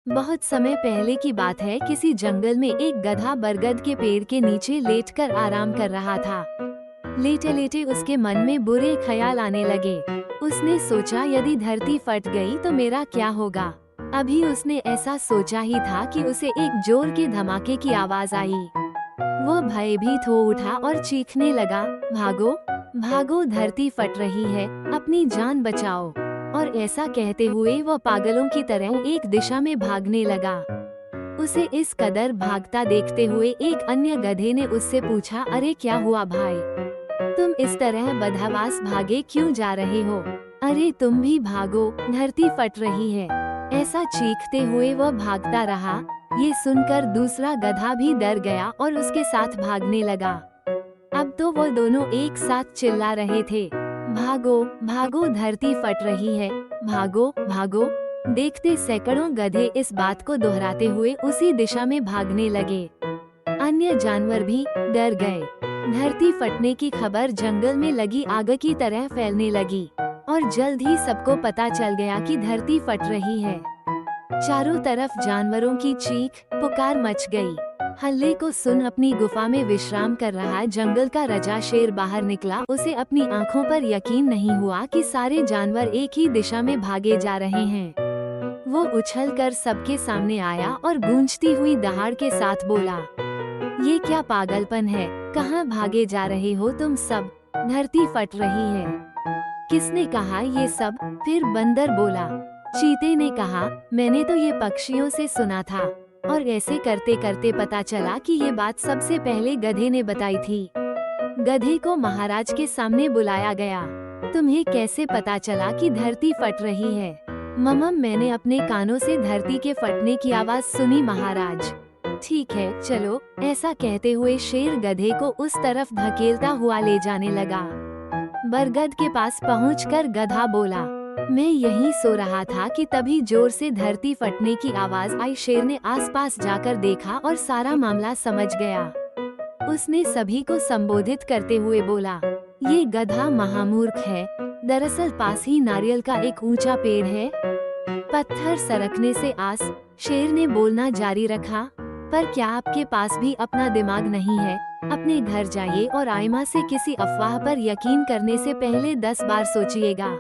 बहुत समय पहले की बात है। किसी जंगल में एक गधा बरगद के पेड़ के नीचे लेटकर आराम कर रहा था। लेटे लेटे उसके मन में बुरे ख्याल आने लगे। उसने सोचा, यदि धरती फट गई तो मेरा क्या होगा। अभी उसने ऐसा सोचा ही था कि उसे एक जोर के धमाके की आवाज आई। वो भयभीत हो उठा और चीखने लगा, भागो भागो, धरती फट रही है, अपनी जान बचाओ। और ऐसा कहते हुए वह पागलों की तरह एक दिशा में भागने लगा। उसे इस कदर भागता देखते हुए एक अन्य गधे ने उससे पूछा, अरे क्या हुआ भाई, तुम इस तरह बदहवास भागे क्यों जा रहे हो? अरे तुम भी भागो, धरती फट रही है। ऐसा चीखते हुए वह भागता रहा। ये सुनकर दूसरा गधा भी डर गया और उसके साथ भागने लगा। अब तो वो दोनों एक साथ चिल्ला रहे थे, भागो भागो, धरती फट रही है, भागो भागो। देखते सैकड़ों गधे इस बात को दोहराते हुए उसी दिशा में भागने लगे। अन्य जानवर भी डर गए। धरती फटने की खबर जंगल में लगी आग की तरह फैलने लगी और जल्द ही सबको पता चल गया कि धरती फट रही है। चारों तरफ जानवरों की चीख पुकार मच गई। हल्ले को सुन अपनी गुफा में विश्राम कर रहा जंगल का राजा शेर बाहर निकला। उसे अपनी आंखों पर यकीन नहीं हुआ कि सारे जानवर एक ही दिशा में भागे जा रहे हैं। वो उछलकर सबके सामने आया और गूंजती हुई दहाड़ के साथ बोला, ये क्या पागलपन है, कहाँ भागे जा रहे हो तुम सब? धरती फट रही है। किसने कहा ये सब? फिर बंदर बोला। चीते ने कहा, मैंने तो ये पक्षियों से सुना था। और ऐसे करते करते पता चला कि ये बात सबसे पहले गधे ने बताई थी। गधे को महाराज के सामने बुलाया गया। तुम्हें कैसे पता चला कि धरती फट रही है? ममम, मैंने अपने कानों से धरती के फटने की आवाज सुनी महाराज। ठीक है चलो, ऐसा कहते हुए शेर गधे को उस तरफ धकेलता हुआ ले जाने लगा। बरगद के पास पहुंचकर गधा बोला, मैं यहीं सो रहा था कि तभी जोर से धरती फटने की आवाज आई। शेर ने आसपास जाकर देखा और सारा मामला समझ गया। उसने सभी को संबोधित करते हुए बोला, ये गधा महामूर्ख है। दरअसल पास ही नारियल का एक ऊंचा पेड़ है। पत्थर सरकने से आस। शेर ने बोलना जारी रखा, पर क्या आपके पास भी अपना दिमाग नहीं है? अपने घर जाइए और आइमा से किसी अफवाह पर यकीन करने से पहले 10 बार सोचिएगा।